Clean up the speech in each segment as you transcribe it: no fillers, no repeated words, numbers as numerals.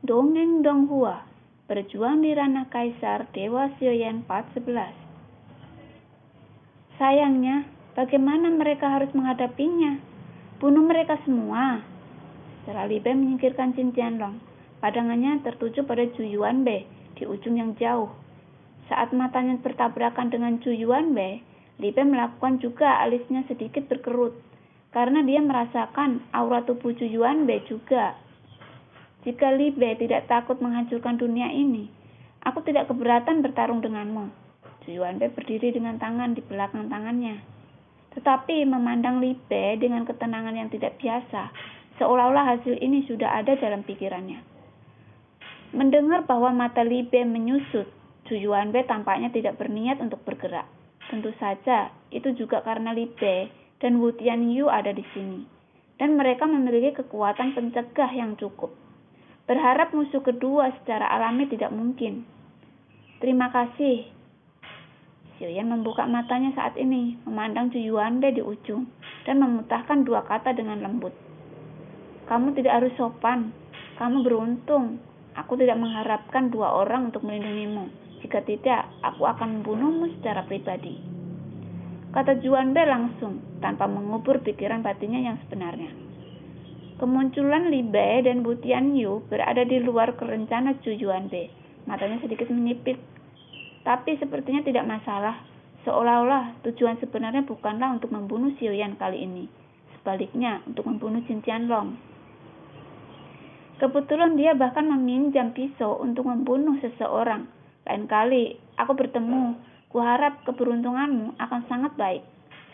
Dongeng Donghua, berjuang di ranah Kaisar Dewa Xiaoyan Part 11. Sayangnya, bagaimana mereka harus menghadapinya? Bunuh mereka semua. Setelah Li Bei menyingkirkan Qin Tianlong, pandangannya tertuju pada Zhu Yuanbei di ujung yang jauh. Saat matanya bertabrakan dengan Zhu Yuanbei, Li Bei melakukan juga alisnya sedikit berkerut, karena dia merasakan aura tubuh Zhu Yuanbei juga. Jika Li Bei tidak takut menghancurkan dunia ini, aku tidak keberatan bertarung denganmu. Zhu Yuanbei berdiri dengan tangan di belakang tangannya. Tetapi memandang Li Bei dengan ketenangan yang tidak biasa, seolah-olah hasil ini sudah ada dalam pikirannya. Mendengar bahwa mata Li Bei menyusut, Zhu Yuanbei tampaknya tidak berniat untuk bergerak. Tentu saja, itu juga karena Li Bei dan Wu Tianyu ada di sini, dan mereka memiliki kekuatan pencegah yang cukup. Berharap musuh kedua secara alami tidak mungkin. Terima kasih. Xiaoyan membuka matanya saat ini, memandang Zhu Yuanbei di ujung, dan memutahkan dua kata dengan lembut. Kamu tidak harus sopan. Kamu beruntung. Aku tidak mengharapkan dua orang untuk melindungimu. Jika tidak, aku akan membunuhmu secara pribadi. Kata Zhu Yuanbei langsung, tanpa mengubur pikiran batinnya yang sebenarnya. Kemunculan Li Bei dan Wu Tianyu berada di luar rencana Zhu Yuanbei. Matanya sedikit menyipit, tapi sepertinya tidak masalah. Seolah-olah tujuan sebenarnya bukanlah untuk membunuh Xiaoyan kali ini. Sebaliknya, untuk membunuh Qin Tianlong. Kebetulan dia bahkan meminjam pisau untuk membunuh seseorang. Lain kali aku bertemu, kuharap keberuntunganmu akan sangat baik.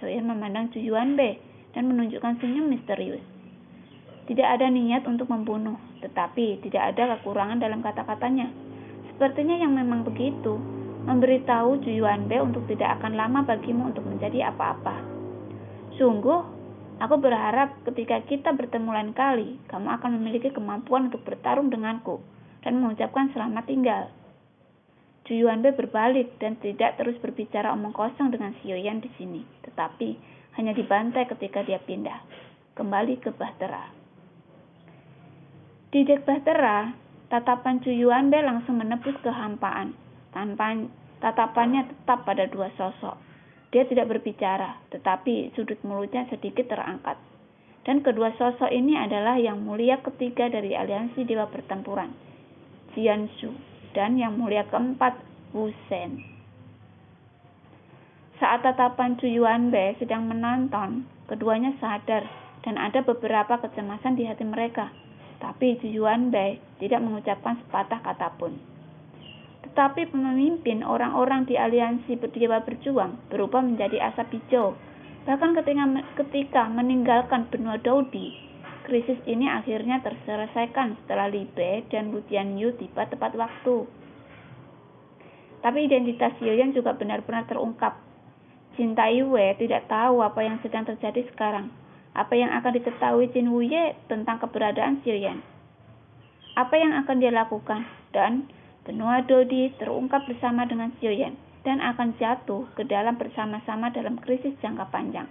Xiaoyan memandang Zhu Yuanbei dan menunjukkan senyum misterius. Tidak ada niat untuk membunuh, tetapi tidak ada kekurangan dalam kata-katanya. Sepertinya yang memang begitu, memberitahu Zhu Yuanbei untuk tidak akan lama bagimu untuk menjadi apa-apa. Sungguh, aku berharap ketika kita bertemu lain kali, kamu akan memiliki kemampuan untuk bertarung denganku dan mengucapkan selamat tinggal. Zhu Yuanbei berbalik dan tidak terus berbicara omong kosong dengan Xiaoyan di sini, tetapi hanya dibantai ketika dia pindah kembali ke bahtera. Di dek bahtera, tatapan Zhu Yuanbei langsung menembus kehampaan. Tatapannya tetap pada dua sosok. Dia tidak berbicara, tetapi sudut mulutnya sedikit terangkat. Dan kedua sosok ini adalah yang mulia ketiga dari aliansi dewa pertempuran, Jianshu, dan yang mulia keempat, Wu Shen. Saat tatapan Zhu Yuanbei sedang menonton, keduanya sadar dan ada beberapa kecemasan di hati mereka. Tapi Zhu Yuanbei tidak mengucapkan sepatah kata pun. Tetapi pemimpin orang-orang di aliansi dewa berjuang berubah menjadi asap hijau. Bahkan ketika meninggalkan benua Daodi, krisis ini akhirnya terselesaikan setelah Li Bei dan Wu Tianyu tiba tepat waktu. Tapi identitas Xiaoyan juga benar-benar terungkap. Jin Taiwei tidak tahu apa yang sedang terjadi sekarang. Apa yang akan diketahui Jin Wuye tentang keberadaan Xiaoyan? Apa yang akan dia lakukan? Dan benua Daodi terungkap bersama dengan Xiaoyan dan akan jatuh ke dalam bersama-sama dalam krisis jangka panjang.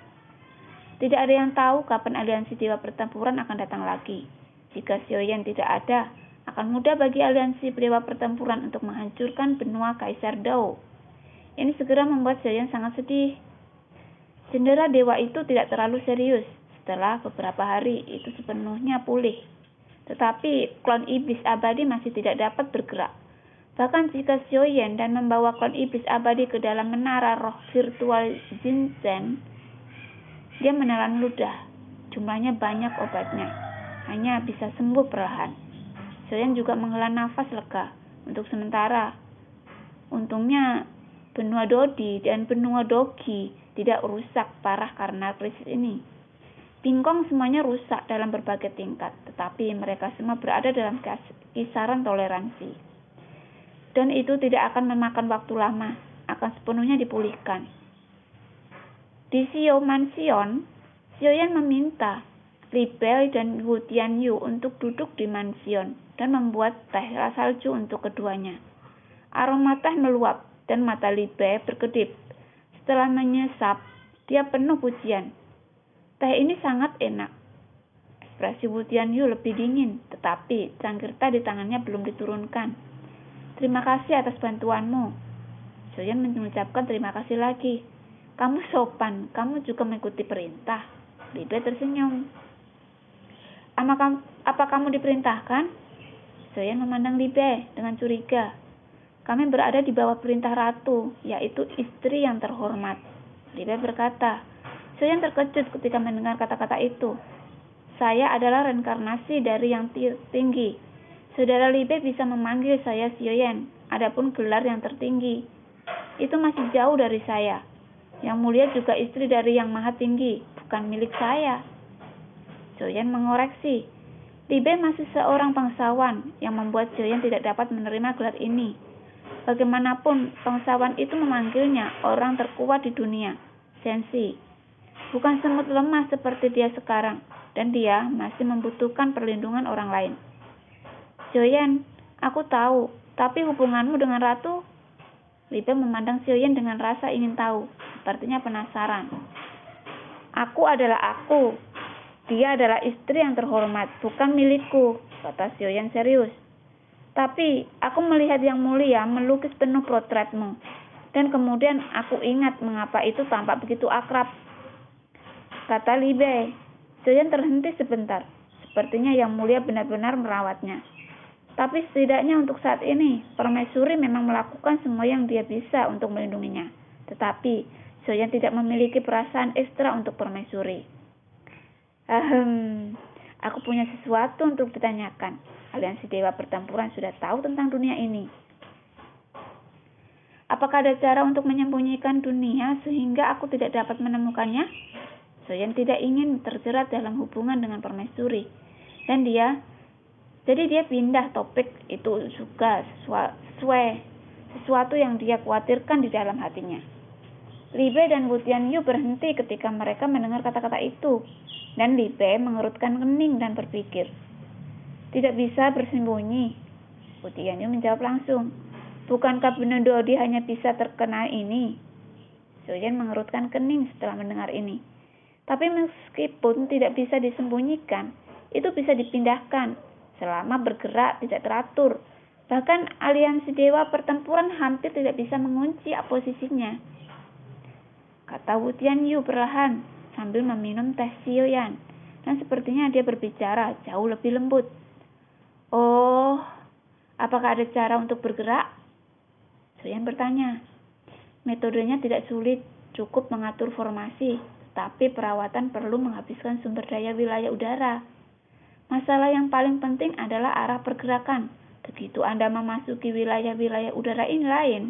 Tidak ada yang tahu kapan aliansi dewa pertempuran akan datang lagi. Jika Xiaoyan tidak ada, akan mudah bagi aliansi dewa pertempuran untuk menghancurkan benua Kaisar Dao. Ini segera membuat Xiaoyan sangat sedih. Cendera dewa itu tidak terlalu serius. Setelah beberapa hari itu sepenuhnya pulih. Tetapi klon iblis abadi masih tidak dapat bergerak. Bahkan jika Xiaoyan dan membawa klon iblis abadi ke dalam menara roh virtual Jinzhen, dia menelan ludah. Jumlahnya banyak obatnya. Hanya bisa sembuh perlahan. Xiaoyan juga menghela nafas lega untuk sementara. Untungnya benua Daodi dan benua Dogi tidak rusak parah karena krisis ini. Bingkong semuanya rusak dalam berbagai tingkat, tetapi mereka semua berada dalam kisaran toleransi. Dan itu tidak akan memakan waktu lama, akan sepenuhnya dipulihkan. Di Xiao Mansion, Xiaoyan meminta Li Bei dan Wu Tianyu untuk duduk di mansion dan membuat teh salju untuk keduanya. Aroma teh meluap dan mata Li Bei berkedip. Setelah menyesap, dia penuh pujian. Teh ini sangat enak. Ekspresi Wu Tianyu lebih dingin, tetapi cangkirta di tangannya belum diturunkan. Terima kasih atas bantuanmu. Sioyan mengucapkan terima kasih lagi. Kamu sopan, kamu juga mengikuti perintah. Li Bei tersenyum. Apa kamu diperintahkan? Sioyan memandang Li Bei dengan curiga. Kami berada di bawah perintah ratu, yaitu istri yang terhormat. Li Bei berkata. Sioyan terkejut ketika mendengar kata-kata itu. Saya adalah reinkarnasi dari yang tinggi. Saudara Li Bei bisa memanggil saya Sioyan, adapun gelar yang tertinggi itu masih jauh dari saya. Yang mulia juga istri dari yang maha tinggi, bukan milik saya. Sioyan mengoreksi. Li Bei masih seorang bangsawan yang membuat Sioyan tidak dapat menerima gelar ini. Bagaimanapun, bangsawan itu memanggilnya orang terkuat di dunia, Sensi. Bukan semut lemah seperti dia sekarang, dan dia masih membutuhkan perlindungan orang lain. Sioyan, aku tahu, tapi hubunganmu dengan ratu? Li Bei memandang Sioyan dengan rasa ingin tahu, sepertinya penasaran. Aku adalah aku. Dia adalah istri yang terhormat, bukan milikku, kata Sioyan serius. Tapi, aku melihat yang mulia melukis penuh potretmu, dan kemudian aku ingat mengapa itu tampak begitu akrab, kata Li Bei. Sioyan terhenti sebentar, sepertinya yang mulia benar-benar merawatnya. Tapi setidaknya untuk saat ini, permaisuri memang melakukan semua yang dia bisa untuk melindunginya. Tetapi, Sioyan tidak memiliki perasaan ekstra untuk permaisuri. Aku punya sesuatu untuk ditanyakan. Aliansi Dewa Pertempuran sudah tahu tentang dunia ini. Apakah ada cara untuk menyembunyikan dunia sehingga aku tidak dapat menemukannya? Sioyan tidak ingin terjerat dalam hubungan dengan permaisuri. Jadi dia pindah topik itu juga sesuatu yang dia khawatirkan di dalam hatinya. Li Bei dan Wu Tianyu berhenti ketika mereka mendengar kata-kata itu, dan Li Bei mengerutkan kening dan berpikir. Tidak bisa bersembunyi. Wu Tianyu menjawab langsung. Bukankah benar Dodi hanya bisa terkena ini? Sioyan mengerutkan kening setelah mendengar ini. Tapi meskipun tidak bisa disembunyikan, itu bisa dipindahkan selama bergerak tidak teratur. Bahkan aliansi Dewa Pertempuran hampir tidak bisa mengunci posisinya, kata Wu Tianyu perlahan sambil meminum teh Sioyan, dan sepertinya dia berbicara jauh lebih lembut. Oh, apakah ada cara untuk bergerak? Sioyan bertanya. Metodenya tidak sulit, cukup mengatur formasi, tapi perawatan perlu menghabiskan sumber daya wilayah udara. Masalah yang paling penting adalah arah pergerakan. Begitu Anda memasuki wilayah-wilayah udara ini lain,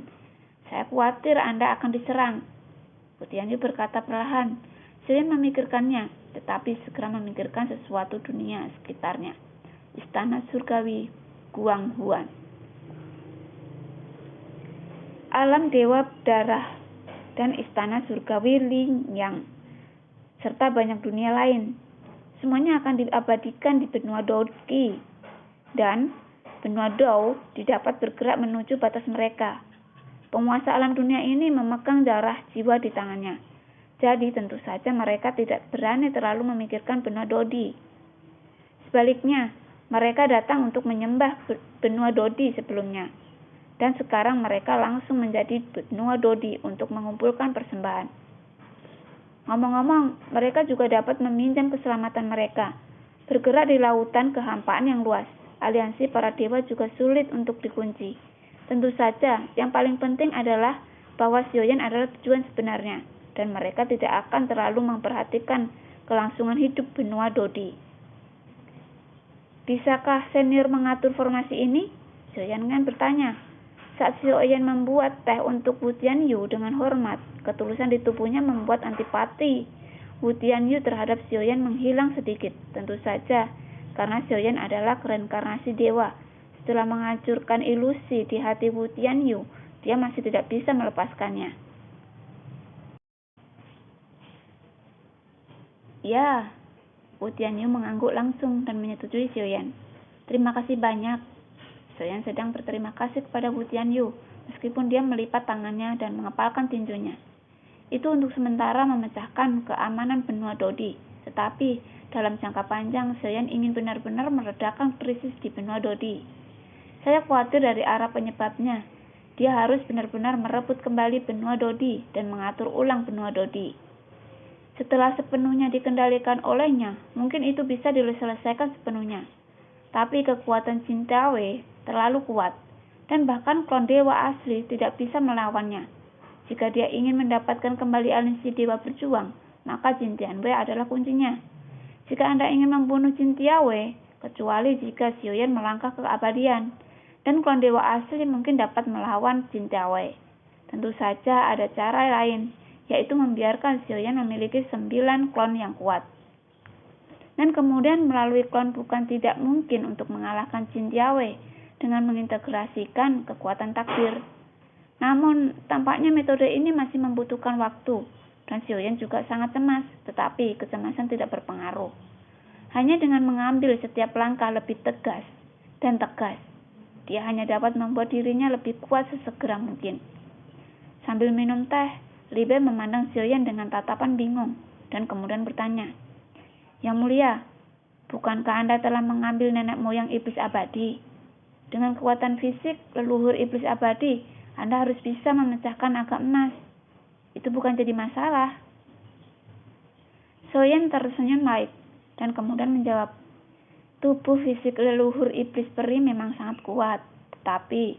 saya khawatir Anda akan diserang. Wu Tianyu berkata perlahan. Sioyan memikirkannya, tetapi segera memikirkan sesuatu dunia sekitarnya. Istana surgawi Guanghuan. Alam dewa darah dan istana surgawi Lingyang, serta banyak dunia lain. Semuanya akan diabadikan di benua Dodi, dan benua Dou didapat bergerak menuju batas mereka. Penguasa alam dunia ini memegang darah jiwa di tangannya. Jadi tentu saja mereka tidak berani terlalu memikirkan benua Dodi. Sebaliknya, mereka datang untuk menyembah benua Dodi sebelumnya. Dan sekarang mereka langsung menjadi benua Dodi untuk mengumpulkan persembahan. Ngomong-ngomong, mereka juga dapat meminjam keselamatan mereka. Bergerak di lautan kehampaan yang luas, aliansi para dewa juga sulit untuk dikunci. Tentu saja, yang paling penting adalah bahwa Sioyan adalah tujuan sebenarnya, dan mereka tidak akan terlalu memperhatikan kelangsungan hidup benua Dodi. Bisakah senior mengatur formasi ini? Sioyan kan bertanya. Saat Sioyan membuat teh untuk Wu Tianyu dengan hormat, ketulusan di tubuhnya membuat antipati Wu Tianyu terhadap Sioyan menghilang sedikit. Tentu saja, karena Sioyan adalah reinkarnasi dewa. Setelah menghancurkan ilusi di hati Wu Tianyu, dia masih tidak bisa melepaskannya. Ya, Wu Tianyu mengangguk langsung dan menyetujui Sioyan. Terima kasih banyak. Sioyan sedang berterima kasih kepada Wu Tianyu, meskipun dia melipat tangannya dan mengepalkan tinjunya. Itu untuk sementara memecahkan keamanan benua Dodi. Tetapi dalam jangka panjang, Xiaoyan ingin benar-benar meredakan krisis di benua Dodi. Saya khawatir dari arah penyebabnya. Dia harus benar-benar merebut kembali benua Dodi dan mengatur ulang benua Dodi. Setelah sepenuhnya dikendalikan olehnya, mungkin itu bisa diselesaikan sepenuhnya. Tapi kekuatan Jin Taoe terlalu kuat, dan bahkan klon dewa asli tidak bisa melawannya. Jika dia ingin mendapatkan kembali aliansi dewa berjuang, maka Jin Tianwei adalah kuncinya. Jika Anda ingin membunuh Jin Tianwei, kecuali jika Xiaoyan melangkah ke keabadian, dan klon dewa asli mungkin dapat melawan Jin Taoe. Tentu saja ada cara lain, yaitu membiarkan Xiaoyan memiliki 9 klon yang kuat. Dan kemudian melalui klon bukan tidak mungkin untuk mengalahkan Jin Taoe dengan mengintegrasikan kekuatan takdir. Namun, tampaknya metode ini masih membutuhkan waktu, dan Xiaoyan juga sangat cemas, tetapi kecemasan tidak berpengaruh. Hanya dengan mengambil setiap langkah lebih tegas dan tegas, dia hanya dapat membuat dirinya lebih kuat sesegera mungkin. Sambil minum teh, Li Bei memandang Xiaoyan dengan tatapan bingung, dan kemudian bertanya, "Yang mulia, bukankah Anda telah mengambil nenek moyang iblis abadi? Dengan kekuatan fisik leluhur iblis abadi, Anda harus bisa memecahkan naga emas. Itu bukan jadi masalah." Xiaoyan tersenyum baik, dan kemudian menjawab, "Tubuh fisik leluhur iblis peri memang sangat kuat, tetapi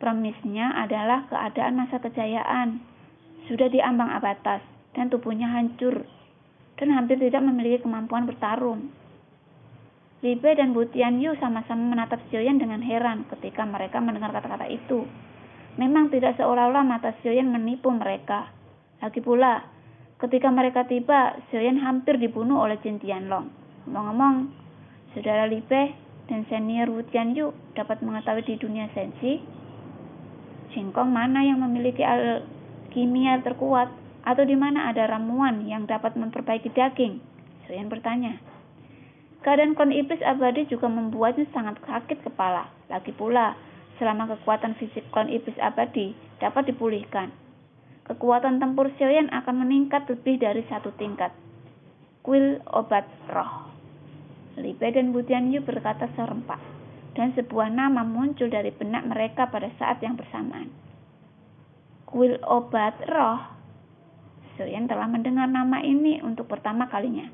premisnya adalah keadaan masa kejayaan. Sudah diambang abatas, dan tubuhnya hancur, dan hampir tidak memiliki kemampuan bertarung." Li Bei dan Bu Tianyu sama-sama menatap Xiaoyan dengan heran ketika mereka mendengar kata-kata itu. Memang tidak seolah-olah mata Xiaoyan menipu mereka. Lagi pula, ketika mereka tiba, Xiaoyan hampir dibunuh oleh Jin Tianlong. Ngomong-ngomong, Saudara Li Bei dan senior Wu Tianyu dapat mengetahui di dunia sensi, Jingkong mana yang memiliki alkimia terkuat, atau di mana ada ramuan yang dapat memperbaiki daging? Xiaoyan bertanya. Keadaan klon iblis abadi juga membuatnya sangat sakit kepala. Lagi pula, selama kekuatan fisik klon iblis abadi dapat dipulihkan, kekuatan tempur Xiaoyan akan meningkat lebih dari 1 tingkat. Kuil obat roh. Li Bei dan Bu Tianyu berkata serempak, dan sebuah nama muncul dari benak mereka pada saat yang bersamaan. Kuil obat roh. Xiaoyan telah mendengar nama ini untuk pertama kalinya.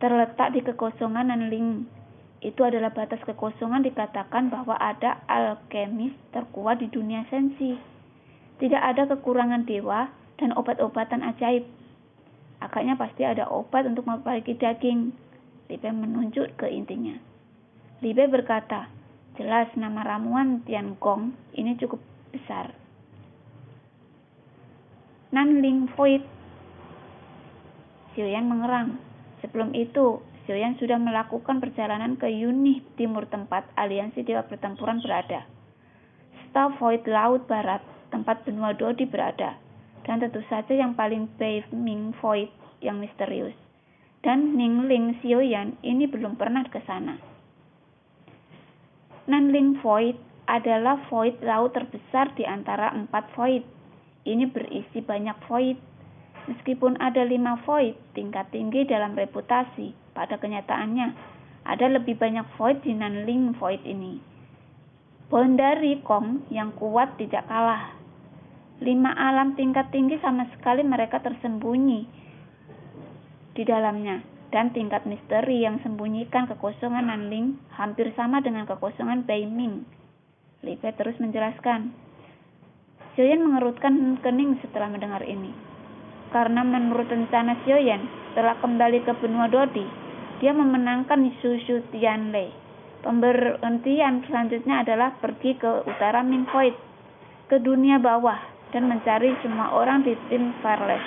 Terletak di kekosongan Nanling. Itu adalah batas kekosongan, dikatakan bahwa ada alkemis terkuat di dunia sensi. Tidak ada kekurangan dewa dan obat-obatan ajaib. Agaknya pasti ada obat untuk memperbaiki daging. Li Bei menunjuk ke intinya. Li Bei berkata, "Jelas nama ramuan Tiangong ini cukup besar." Nanling Void. Xiaoyan mengerang. Sebelum itu, Xiaoyan sudah melakukan perjalanan ke Yunih Timur, tempat aliansi dewa pertempuran berada. Star Void Laut Barat, tempat benua Dodi berada. Dan tentu saja yang paling Beiming Void yang misterius. Dan Ningling Xiaoyan ini belum pernah ke sana. Nanling Void adalah void laut terbesar di antara 4 void. Ini berisi banyak void. Meskipun ada 5 void tingkat tinggi dalam reputasi, pada kenyataannya ada lebih banyak void di Nanling Void ini. Boundary Kong yang kuat tidak kalah. 5 alam tingkat tinggi sama sekali mereka tersembunyi di dalamnya, dan tingkat misteri yang sembunyikan kekosongan Nanling hampir sama dengan kekosongan Beiming. Li Bei terus menjelaskan. Xiaoyan mengerutkan kening setelah mendengar ini. Karena menurut rencana Xiaoyan, setelah kembali ke benua Dodi, dia memenangkan Shu Tianlei. Pemberhentian selanjutnya adalah pergi ke utara Ming Void, ke dunia bawah, dan mencari semua orang di tim Fearless.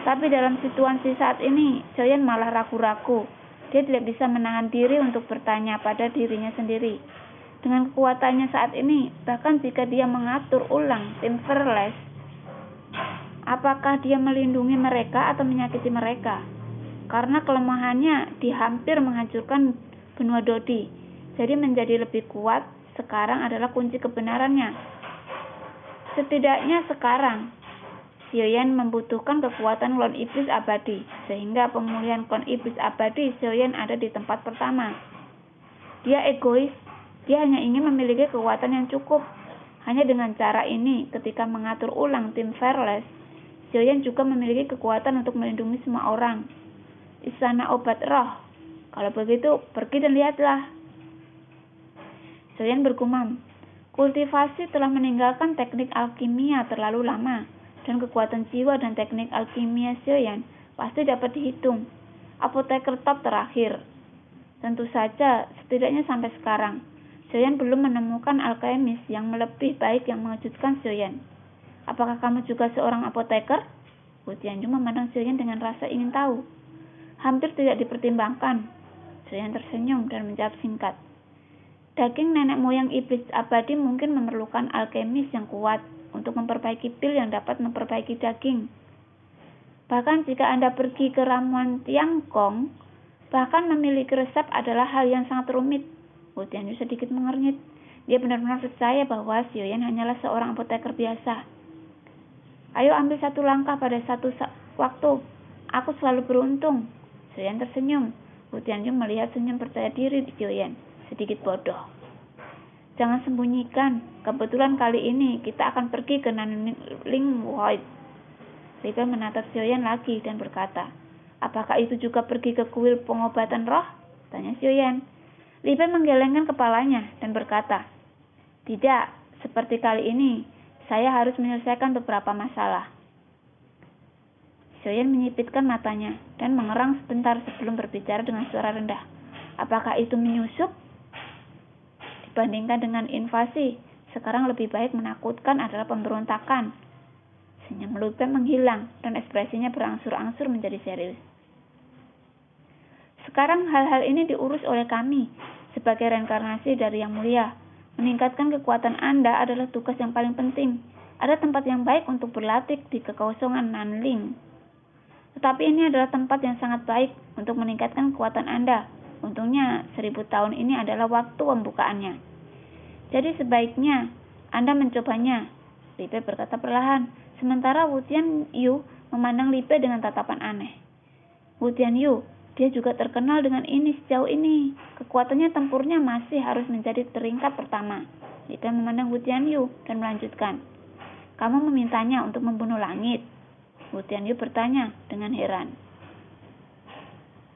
Tapi dalam situasi saat ini, Xiaoyan malah ragu-ragu. Dia tidak bisa menahan diri untuk bertanya pada dirinya sendiri. Dengan kekuatannya saat ini, bahkan jika dia mengatur ulang tim Fearless, apakah dia melindungi mereka atau menyakiti mereka? Karena kelemahannya dia hampir menghancurkan benua Dodi. Jadi menjadi lebih kuat sekarang adalah kunci kebenarannya. Setidaknya sekarang, Xiaoyan membutuhkan kekuatan klon iblis abadi, sehingga pemulihan klon iblis abadi Xiaoyan ada di tempat pertama. Dia egois, dia hanya ingin memiliki kekuatan yang cukup. Hanya dengan cara ini, ketika mengatur ulang tim Fearless, Xiaoyan juga memiliki kekuatan untuk melindungi semua orang. Istana obat roh. Kalau begitu, pergi dan lihatlah. Xiaoyan bergumam. Kultivasi telah meninggalkan teknik alkimia terlalu lama, dan kekuatan jiwa dan teknik alkimia Xiaoyan pasti dapat dihitung. Apoteker top terakhir. Tentu saja, setidaknya sampai sekarang, Xiaoyan belum menemukan alkemis yang lebih baik yang mengejutkan Xiaoyan. Apakah kamu juga seorang apoteker? Wu Tianyu memandang Xiaoyan dengan rasa ingin tahu. Hampir tidak dipertimbangkan. Xiaoyan tersenyum dan menjawab singkat. Daging nenek moyang iblis abadi mungkin memerlukan alkemis yang kuat untuk memperbaiki pil yang dapat memperbaiki daging. Bahkan jika Anda pergi ke ramuan Tianggong, bahkan memiliki resep adalah hal yang sangat rumit. Wu Tianyu sedikit mengernyit. Dia benar-benar percaya bahwa Xiaoyan hanyalah seorang apoteker biasa. Ayo ambil satu langkah pada satu waktu. Aku selalu beruntung. Xiaoyan tersenyum. Wu Tianyu melihat senyum percaya diri di Xiaoyan. Sedikit bodoh. Jangan sembunyikan. Kebetulan kali ini kita akan pergi ke Nanling Void. Li Bei menatap Xiaoyan lagi dan berkata, apakah itu juga pergi ke kuil pengobatan roh? Tanya Xiaoyan. Li Bei menggelengkan kepalanya dan berkata, tidak, seperti kali ini, saya harus menyelesaikan beberapa masalah. Xiaoyan menyipitkan matanya dan mengerang sebentar sebelum berbicara dengan suara rendah. Apakah itu menyusup? Dibandingkan dengan invasi, sekarang lebih baik menakutkan adalah pemberontakan. Senyum Li Bei menghilang dan ekspresinya berangsur-angsur menjadi serius. Sekarang hal-hal ini diurus oleh kami sebagai reinkarnasi dari Yang Mulia. Meningkatkan kekuatan Anda adalah tugas yang paling penting. Ada tempat yang baik untuk berlatih di kekosongan Nanling. Tetapi ini adalah tempat yang sangat baik untuk meningkatkan kekuatan Anda. Untungnya 1000 tahun ini adalah waktu pembukaannya. Jadi sebaiknya Anda mencobanya. Li Bei berkata perlahan, sementara Wu Tianyu memandang Li Bei dengan tatapan aneh. Wu Tianyu, dia juga terkenal dengan ini sejauh ini. Kekuatannya tempurnya masih harus menjadi peringkat pertama. Li Bei memandang Wu Tianyu dan melanjutkan. Kamu memintanya untuk membunuh langit? Wu Tianyu bertanya dengan heran.